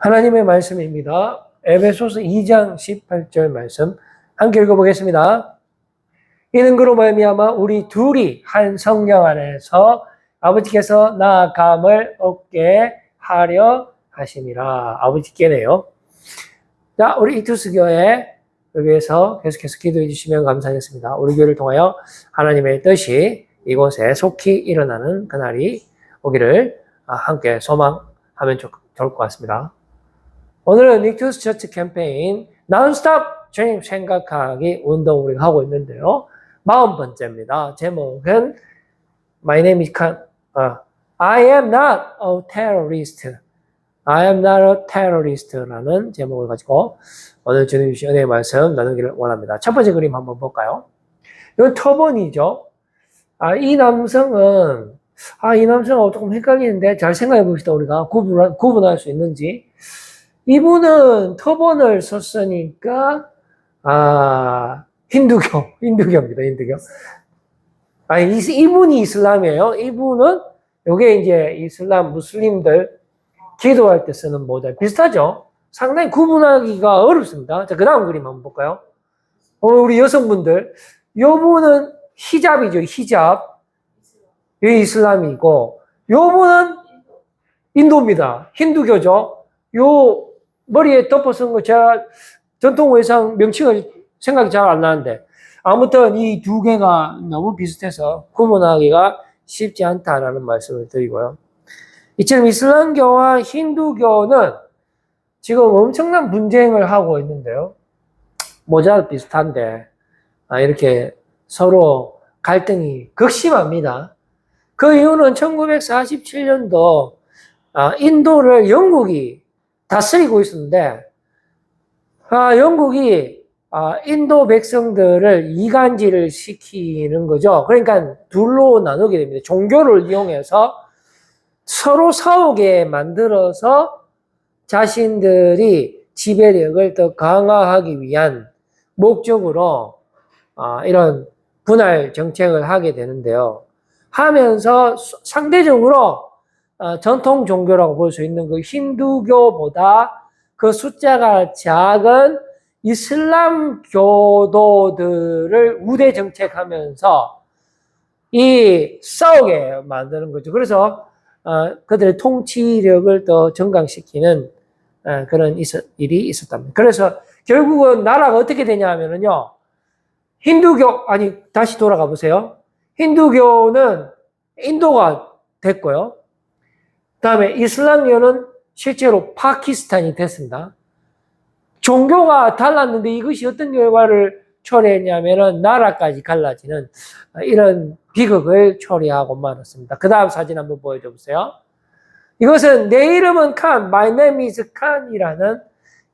하나님의 말씀입니다. 에베소서 2장 18절 말씀 함께 읽어보겠습니다. 이는 그로 말미암아 우리 둘이 한 성령 안에서 아버지께서 나아감을 얻게 하려 하심이라. 아버지께네요. 자, 우리 이투스교회 위해서 계속해서 기도해 주시면 감사하겠습니다. 우리 교회를 통하여 하나님의 뜻이 이곳에 속히 일어나는 그날이 오기를 함께 소망하면 좋을 것 같습니다. 오늘은 닉투스 처치 캠페인 non-stop 주님 생각하기 운동 우리가 하고 있는데요. 40번째입니다. 제목은 My name is Khan. I am not a terrorist. I am not a terrorist라는 제목을 가지고 오늘 주님 주신 은혜의 말씀 나누기를 원합니다. 첫 번째 그림 한번 볼까요? 이건 터번이죠. 이 남성은 조금 헷갈리는데 잘 생각해 봅시다. 우리가 구분할 수 있는지. 이분은 터번을 썼으니까 힌두교입니다. 힌두교. 이분이 이슬람이에요. 이분은 요게 이제 이슬람 무슬림들 기도할 때 쓰는 모자 비슷하죠. 상당히 구분하기가 어렵습니다. 자, 그다음 그림 한번 볼까요? 우리 여성분들, 요분은 히잡이죠. 히잡. 이 이슬람이고, 요분은 인도입니다. 힌두교죠. 요 머리에 덮어 쓴 거 제가 전통 의상 명칭을 생각이 잘 안 나는데 아무튼 이 두 개가 너무 비슷해서 구분하기가 쉽지 않다라는 말씀을 드리고요. 이처럼 이슬람교와 힌두교는 지금 엄청난 분쟁을 하고 있는데요. 모자도 비슷한데 이렇게 서로 갈등이 극심합니다. 그 이유는 1947년도 인도를 영국이 다스리고 있었는데 영국이 인도 백성들을 이간질을 시키는 거죠. 그러니까 둘로 나누게 됩니다. 종교를 이용해서 서로 싸우게 만들어서 자신들이 지배력을 더 강화하기 위한 목적으로 이런 분할 정책을 하게 되는데요. 하면서 상대적으로 전통 종교라고 볼 수 있는 그 힌두교보다 그 숫자가 작은 이슬람 교도들을 우대 정책하면서 싸우게 만드는 거죠. 그래서 그들의 통치력을 더 증강시키는 그런 일이 있었답니다. 그래서 결국은 나라가 어떻게 되냐 하면은요, 다시 돌아가 보세요. 힌두교는 인도가 됐고요. 그 다음에 이슬람교는 실제로 파키스탄이 됐습니다. 종교가 달랐는데 이것이 어떤 결과를 초래했냐면은 나라까지 갈라지는 이런 비극을 초래하고 말았습니다. 그 다음 사진 한번 보여줘 보세요. 이것은 내 이름은 칸, My name is Khan이라는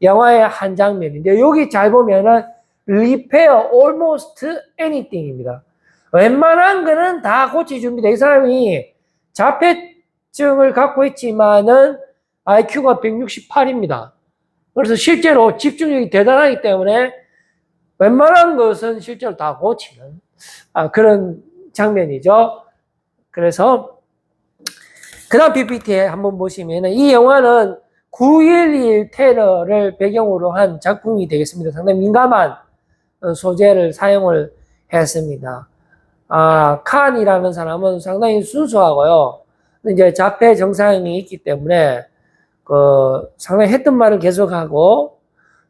영화의 한 장면인데 여기 잘 보면은 repair almost anything입니다. 웬만한 거는 다 고쳐줍니다. 이 사람이 자폐증을 갖고 있지만은 IQ가 168입니다. 그래서 실제로 집중력이 대단하기 때문에 웬만한 것은 실제로 다 고치는 그런 장면이죠. 그래서 그 다음 PPT에 한번 보시면 이 영화는 9.11 테러를 배경으로 한 작품이 되겠습니다. 상당히 민감한 소재를 사용을 했습니다. 칸이라는 사람은 상당히 순수하고요. 이제 자폐 증상이 있기 때문에 상당히 했던 말을 계속하고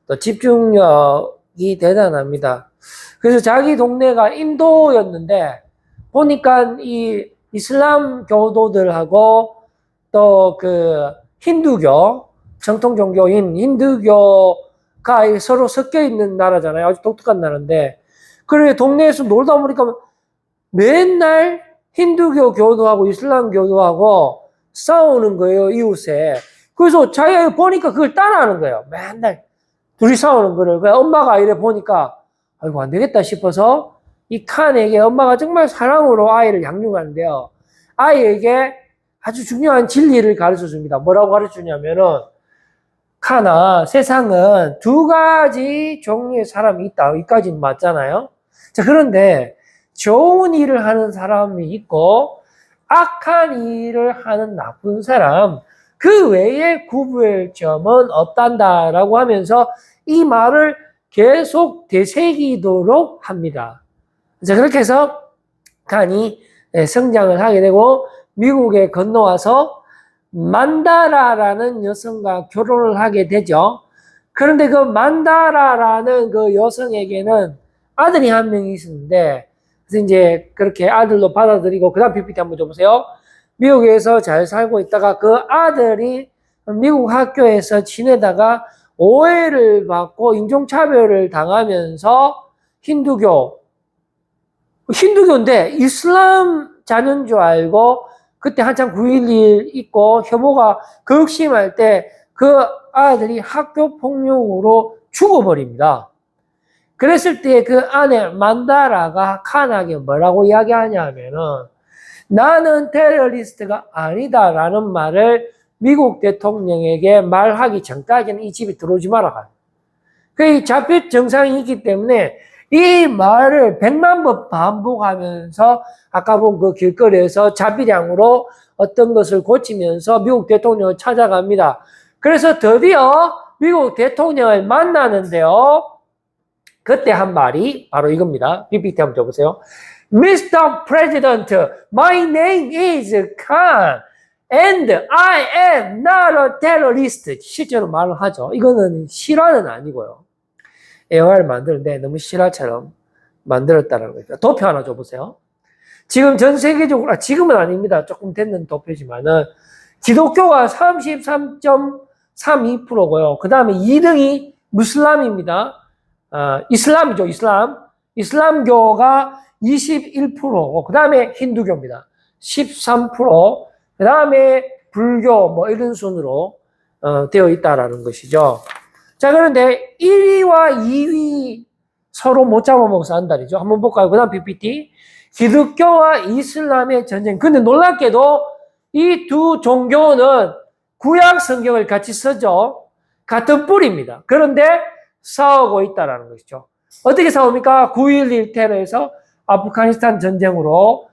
또 집중력이 대단합니다. 그래서 자기 동네가 인도였는데 보니까 이 이슬람 교도들하고 또 그 힌두교, 정통 종교인 힌두교가 서로 섞여 있는 나라잖아요. 아주 독특한 나라인데 그래 동네에서 놀다 보니까 맨날 힌두교 교도하고 이슬람 교도하고 싸우는 거예요, 이웃에. 그래서 자기가 보니까 그걸 따라하는 거예요. 맨날 둘이 싸우는 거를. 엄마가 이래 보니까 아이고 안 되겠다 싶어서 이 칸에게 엄마가 정말 사랑으로 아이를 양육하는데요. 아이에게 아주 중요한 진리를 가르쳐 줍니다. 뭐라고 가르쳐 주냐면은 칸아, 세상은 두 가지 종류의 사람이 있다. 여기까지는 맞잖아요. 자, 그런데 좋은 일을 하는 사람이 있고 악한 일을 하는 나쁜 사람, 그 외에 구별 점은 없단다라고 하면서 이 말을 계속 되새기도록 합니다. 자, 그렇게 해서 간이 성장을 하게 되고 미국에 건너와서 만다라라는 여성과 결혼을 하게 되죠. 그런데 그 만다라라는 그 여성에게는 아들이 한 명이 있었는데, 그래서 이제 그렇게 아들로 받아들이고, 그 다음 PPT 한번 줘보세요. 미국에서 잘 살고 있다가 그 아들이 미국 학교에서 지내다가 오해를 받고 인종차별을 당하면서 힌두교인데 이슬람 자녀인 줄 알고 그때 한참 9.11 있고 혐오가 극심할 때 그 아들이 학교 폭력으로 죽어버립니다. 그랬을 때 그 아내 만다라가 칸에게 뭐라고 이야기하냐면은 나는 테러리스트가 아니다라는 말을 미국 대통령에게 말하기 전까지는 이 집에 들어오지 마라. 그 자폐 증상이 있기 때문에 이 말을 100만 번 반복하면서 아까 본 그 길거리에서 자비량으로 어떤 것을 고치면서 미국 대통령을 찾아갑니다. 그래서 드디어 미국 대통령을 만나는데요. 그때 한 말이 바로 이겁니다. PPT 한번 줘보세요. Mr. President, my name is Khan and I am not a terrorist. 실제로 말을 하죠. 이거는 실화는 아니고요. 영화를 만드는데 너무 실화처럼 만들었다는 거죠. 도표 하나 줘보세요. 지금 전 세계적으로, 지금은 아닙니다. 조금 됐는 도표지만은, 기독교가 33.32%고요. 그 다음에 2등이 무슬람입니다. 이슬람이죠, 이슬람. 이슬람교가 21%고, 그 다음에 힌두교입니다. 13%, 그 다음에 불교, 뭐 이런 순으로, 되어 있다라는 것이죠. 자, 그런데 1위와 2위 서로 못 잡아먹어서 한달이죠. 한번 볼까요? 그 다음 PPT. 기독교와 이슬람의 전쟁. 근데 놀랍게도 이 두 종교는 구약 성경을 같이 쓰죠. 같은 뿌리입니다. 그런데 싸우고 있다는 것이죠. 어떻게 싸웁니까? 9.11 테러에서 아프가니스탄 전쟁으로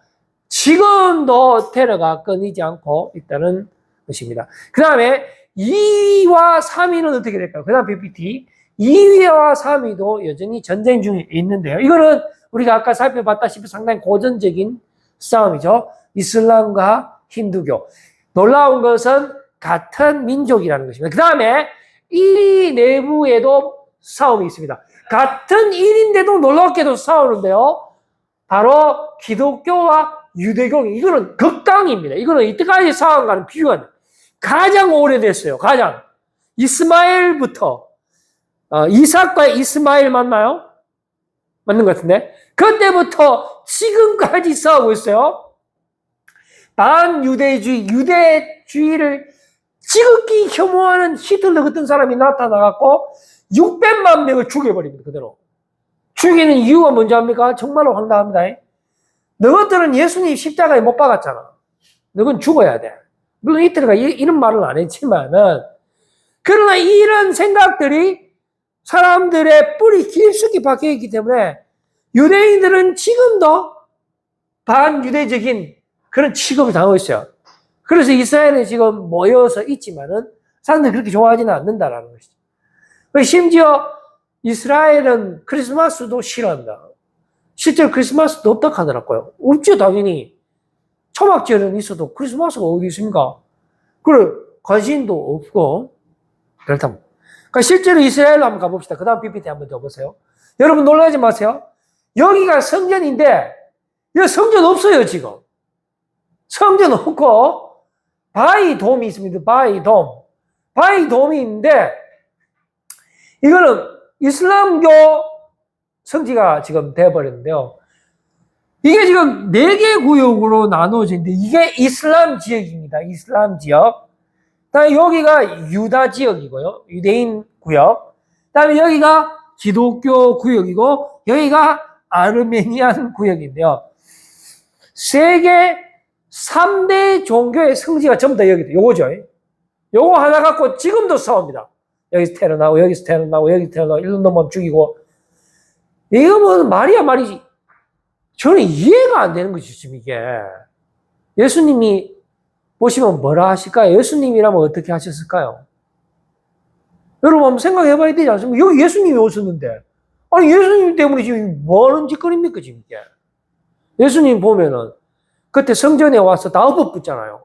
지금도 테러가 끊이지 않고 있다는 것입니다. 그 다음에 2위와 3위는 어떻게 될까요? 그 다음 PPT. 2위와 3위도 여전히 전쟁 중에 있는데요. 이거는 우리가 아까 살펴봤다시피 상당히 고전적인 싸움이죠. 이슬람과 힌두교. 놀라운 것은 같은 민족이라는 것입니다. 그 다음에 1위 내부에도 싸움이 있습니다. 같은 1인데도 놀랍게도 싸우는데요. 바로 기독교와 유대교. 이거는 극강입니다. 이거는 이때까지 싸움과는 비교가 안 돼요. 가장 오래됐어요. 가장. 이스마엘부터. 이삭과 이스마엘 맞나요? 맞는 것 같은데. 그때부터 지금까지 싸우고 있어요. 반유대주의, 유대주의를 지극히 혐오하는 히틀러 같은 사람이 나타나갖고 600만 명을 죽여버립니다. 그대로. 죽이는 이유가 뭔지 압니까? 정말로 황당합니다. 너희들은 예수님 십자가에 못 박았잖아. 너희는 죽어야 돼. 물론 히틀러가 이런 말은 안 했지만은, 그러나 이런 생각들이 사람들의 뿌리 깊숙이 박혀 있기 때문에 유대인들은 지금도 반유대적인 그런 취급을 당하고 있어요. 그래서 이스라엘에 지금 모여서 있지만은 사람들이 그렇게 좋아하지는 않는다라는 것이죠. 심지어 이스라엘은 크리스마스도 싫어한다. 실제로 크리스마스도 없다 하더라고요. 없죠, 당연히. 초막절은 있어도 크리스마스가 어디 있습니까? 그래, 관심도 없고, 그렇다면. 그러니까 실제로 이스라엘로 한번 가봅시다. 그 다음 PPT 한번 더 보세요. 여러분 놀라지 마세요. 여기가 성전인데, 여기 성전 없어요, 지금. 성전 없고, 바위돔이 있습니다. 바위돔. 바위돔이 있는데, 이거는 이슬람교 성지가 지금 되어버렸는데요. 이게 지금 4개 구역으로 나누어져 있는데, 이게 이슬람 지역입니다. 이슬람 지역. 다음에 여기가 유다 지역이고요. 유대인 구역. 다음에 여기가 기독교 구역이고, 여기가 아르메니안 구역인데요. 세계 3대 종교의 성지가 전부 다 여기다. 요거죠. 요거 하나 갖고 지금도 싸웁니다. 여기서 태어나고, 여기서 태어나고, 여기서 태어나고, 일로 넘어가면 죽이고. 이거 뭐 말이야, 말이지. 저는 이해가 안 되는 거죠, 지금 이게. 예수님이 보시면 뭐라 하실까요? 예수님이라면 어떻게 하셨을까요? 여러분 한번 생각해 봐야 되지 않습니까? 여기 예수님이 오셨는데. 아니, 예수님 때문에 지금 뭐 하는 짓거리입니까, 지금 이게? 예수님 보면은, 그때 성전에 와서 다 엎어붙잖아요.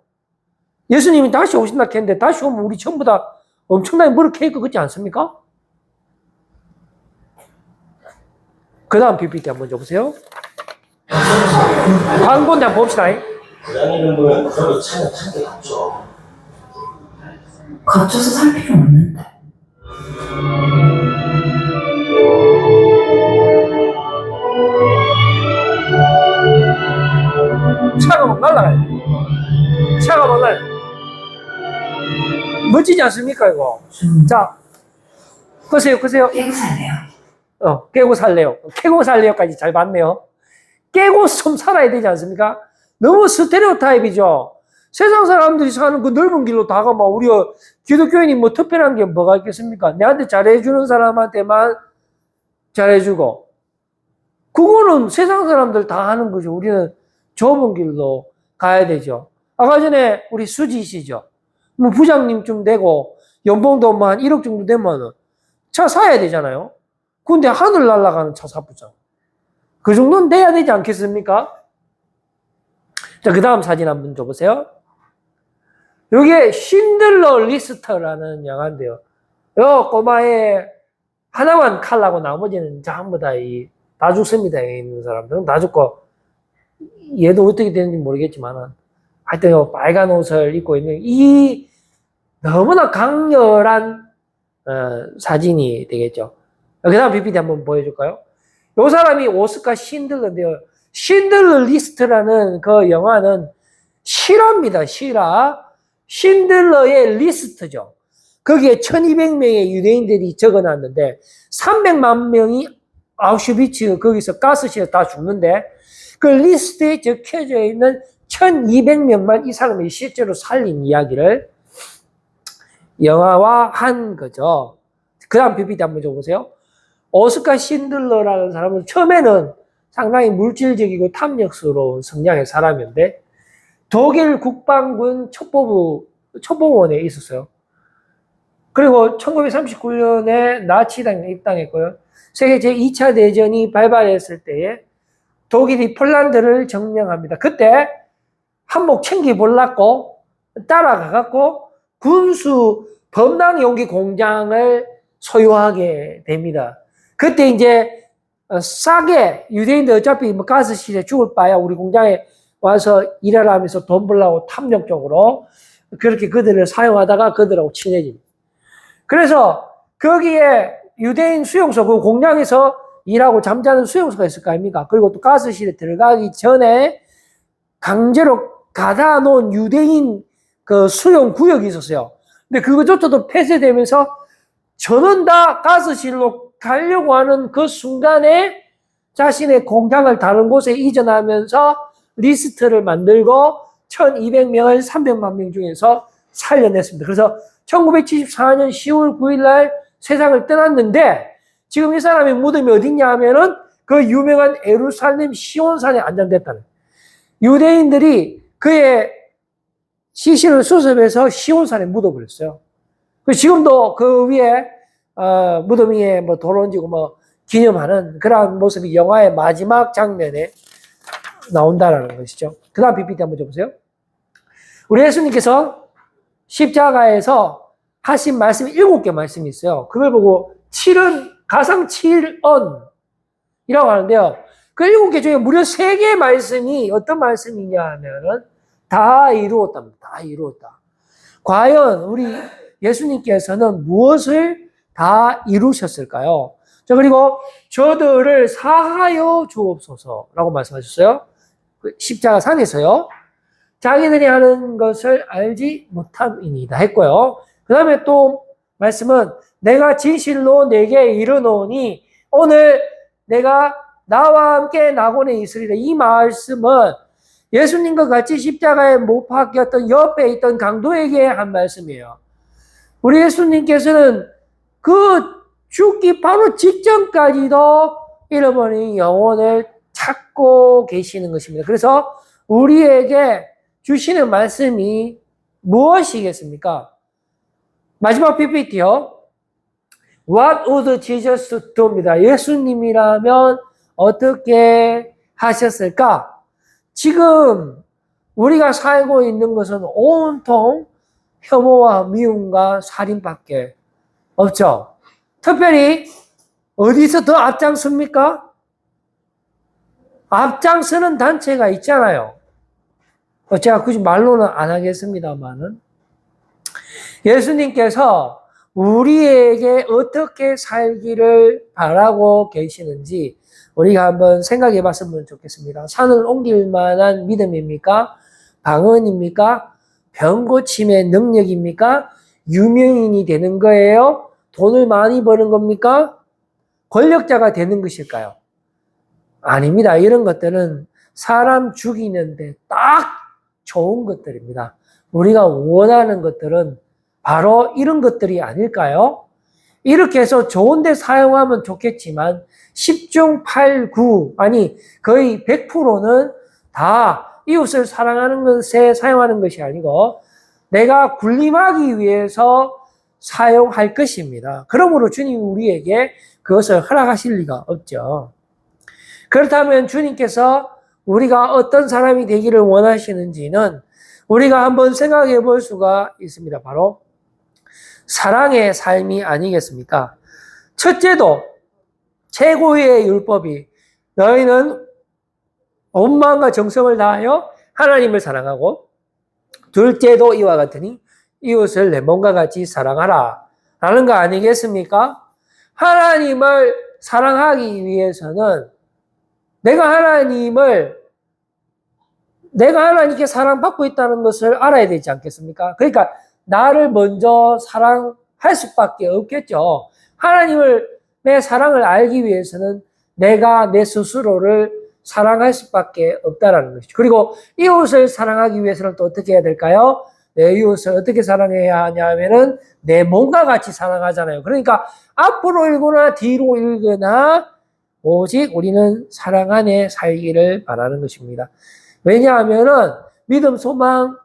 예수님이 다시 오신다 했는데, 다시 오면 우리 전부 다 엄청나게 머리 케이크 같지 않습니까? 그 다음 PPT 한번 줘보세요. 광고인데 한번 봅시다. 부장님은 보면 그래도 차는 참게 없죠. 갇혀서 살 필요 없는데. 차가 막 날아가요. 차가 막 날아요. 멋지지 않습니까, 이거? 자, 끄세요. 깨고 살래요. 깨고 살래요. 깨고 살래요까지 잘 봤네요. 깨고 좀 살아야 되지 않습니까? 너무 스테레오 타입이죠. 세상 사람들이 사는 그 넓은 길로 다가 막 우리 기독교인이 뭐 특별한 게 뭐가 있겠습니까? 내한테 잘해주는 사람한테만 잘해주고. 그거는 세상 사람들 다 하는 거죠. 우리는 좁은 길로 가야 되죠. 아까 전에 우리 수지 씨죠. 뭐 부장님쯤 되고 연봉도 뭐 한 1억 정도 되면 차 사야 되잖아요. 근데 하늘 날아가는 차 사부죠. 그 정도는 돼야 되지 않겠습니까? 자, 그 다음 사진 한번 줘보세요. 이게 신들러 리스트라는 영화인데요. 요 꼬마에 하나만 칼라고 나머지는 전부 다 죽습니다. 여기 있는 사람들은 다 죽고, 얘도 어떻게 되는지 모르겠지만, 하여튼 요 빨간 옷을 입고 있는 이 너무나 강렬한 사진이 되겠죠. 그 다음 PPT 한번 보여줄까요? 요 사람이 오스카 신들러인데요. 신들러 리스트라는 그 영화는 실화입니다. 실화. 신들러의 리스트죠. 거기에 1200명의 유대인들이 적어놨는데 300만 명이 아우슈비츠 거기서 가스실에 다 죽는데 그 리스트에 적혀져 있는 1200명만 이 사람이 실제로 살린 이야기를 영화화 한 거죠. 그 다음 PPT 한번 줘보세요. 오스카 신들러라는 사람은 처음에는 상당히 물질적이고 탐욕스러운 성향의 사람인데 독일 국방군 첩보원에 있었어요. 그리고 1939년에 나치당에 입당했고요. 세계 제2차 대전이 발발했을 때에 독일이 폴란드를 점령합니다. 그때 한몫 챙기보려고 따라가갖고 군수 범당 용기 공장을 소유하게 됩니다. 그때 이제 싸게 유대인들 어차피 뭐 가스실에 죽을 바야 우리 공장에 와서 일하라 하면서 돈 벌라고 탐욕적으로 그렇게 그들을 사용하다가 그들하고 친해집니다. 그래서 거기에 유대인 수용소, 그 공장에서 일하고 잠자는 수용소가 있을 거 아닙니까? 그리고 또 가스실에 들어가기 전에 강제로 가다 놓은 유대인 그 수용 구역이 있었어요. 근데 그것조차도 폐쇄되면서 저는 다 가스실로 가려고 하는 그 순간에 자신의 공장을 다른 곳에 이전하면서 리스트를 만들고 1200명을 300만 명 중에서 살려냈습니다. 그래서 1974년 10월 9일 날 세상을 떠났는데 지금 이 사람의 무덤이 어딨냐 하면은 그 유명한 예루살렘 시온산에 안장됐다는 유대인들이 그의 시신을 수습해서 시온산에 묻어버렸어요. 지금도 그 위에 무덤 위에 뭐 돌 얹고 뭐 기념하는 그러한 모습이 영화의 마지막 장면에 나온다라는 것이죠. 그 다음 PPT 한번 줘보세요. 우리 예수님께서 십자가에서 하신 말씀이 7개 말씀이 있어요. 그걸 보고 7은 가상 7언이라고 하는데요. 그 7개 중에 무려 3개의 말씀이 어떤 말씀이냐 하면은 다 이루었답니다. 다 이루었다. 과연 우리 예수님께서는 무엇을 다 이루셨을까요? 자, 그리고 저들을 사하여 주옵소서라고 말씀하셨어요. 십자가 산에서요. 자기들이 하는 것을 알지 못함이니이다 했고요. 그 다음에 또 말씀은 내가 진실로 내게 이르노니 오늘 내가 나와 함께 낙원에 있으리라. 이 말씀은 예수님과 같이 십자가에 못 박혔던 옆에 있던 강도에게 한 말씀이에요. 우리 예수님께서는 그 죽기 바로 직전까지도 잃어버린 영혼을 찾고 계시는 것입니다. 그래서 우리에게 주시는 말씀이 무엇이겠습니까? 마지막 PPT요. What would Jesus do입니다. 예수님이라면 어떻게 하셨을까? 지금 우리가 살고 있는 것은 온통 혐오와 미움과 살인밖에 없죠. 특별히 어디서 더 앞장섭니까? 앞장서는 단체가 있잖아요. 제가 굳이 말로는 안 하겠습니다만은 예수님께서 우리에게 어떻게 살기를 바라고 계시는지 우리가 한번 생각해 봤으면 좋겠습니다. 산을 옮길 만한 믿음입니까? 방언입니까? 병 고침의 능력입니까? 유명인이 되는 거예요? 돈을 많이 버는 겁니까? 권력자가 되는 것일까요? 아닙니다. 이런 것들은 사람 죽이는데 딱 좋은 것들입니다. 우리가 원하는 것들은 바로 이런 것들이 아닐까요? 이렇게 해서 좋은 데 사용하면 좋겠지만 10중 8, 9 아니 거의 100%는 다 이웃을 사랑하는 것에 사용하는 것이 아니고 내가 군림하기 위해서 사용할 것입니다. 그러므로 주님이 우리에게 그것을 허락하실 리가 없죠. 그렇다면 주님께서 우리가 어떤 사람이 되기를 원하시는지는 우리가 한번 생각해 볼 수가 있습니다. 바로 사랑의 삶이 아니겠습니까? 첫째도 최고의 율법이 너희는 온 마음과 정성을 다하여 하나님을 사랑하고 둘째도 이와 같으니 이웃을 내 몸과 같이 사랑하라 라는 거 아니겠습니까? 하나님을 사랑하기 위해서는 내가 하나님께 사랑받고 있다는 것을 알아야 되지 않겠습니까? 그러니까 나를 먼저 사랑할 수밖에 없겠죠. 내 사랑을 알기 위해서는 내가 내 스스로를 사랑할 수밖에 없다라는 것이죠. 그리고 이웃을 사랑하기 위해서는 또 어떻게 해야 될까요? 내 이웃을 어떻게 사랑해야 하냐면은 내 몸과 같이 사랑하잖아요. 그러니까 앞으로 일거나 뒤로 일거나 오직 우리는 사랑 안에 살기를 바라는 것입니다. 왜냐하면은 믿음, 소망,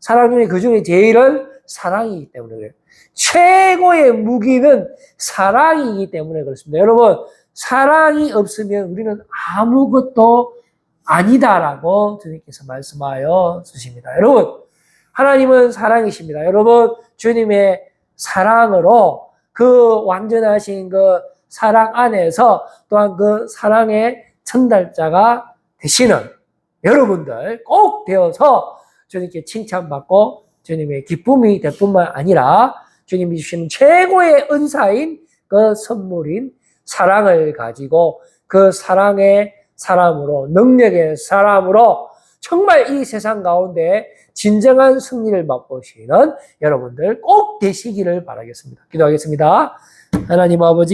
사랑 중에 그 중에 제일은 사랑이기 때문에 그래요. 최고의 무기는 사랑이기 때문에 그렇습니다. 여러분, 사랑이 없으면 우리는 아무것도 아니다라고 주님께서 말씀하여 주십니다. 여러분, 하나님은 사랑이십니다. 여러분, 주님의 사랑으로 그 완전하신 그 사랑 안에서 또한 그 사랑의 전달자가 되시는 여러분들 꼭 되어서 주님께 칭찬받고 주님의 기쁨이 될 뿐만 아니라 주님이 주시는 최고의 은사인 그 선물인 사랑을 가지고 그 사랑의 사람으로, 능력의 사람으로 정말 이 세상 가운데 진정한 승리를 맛보시는 여러분들 꼭 되시기를 바라겠습니다. 기도하겠습니다. 하나님 아버지,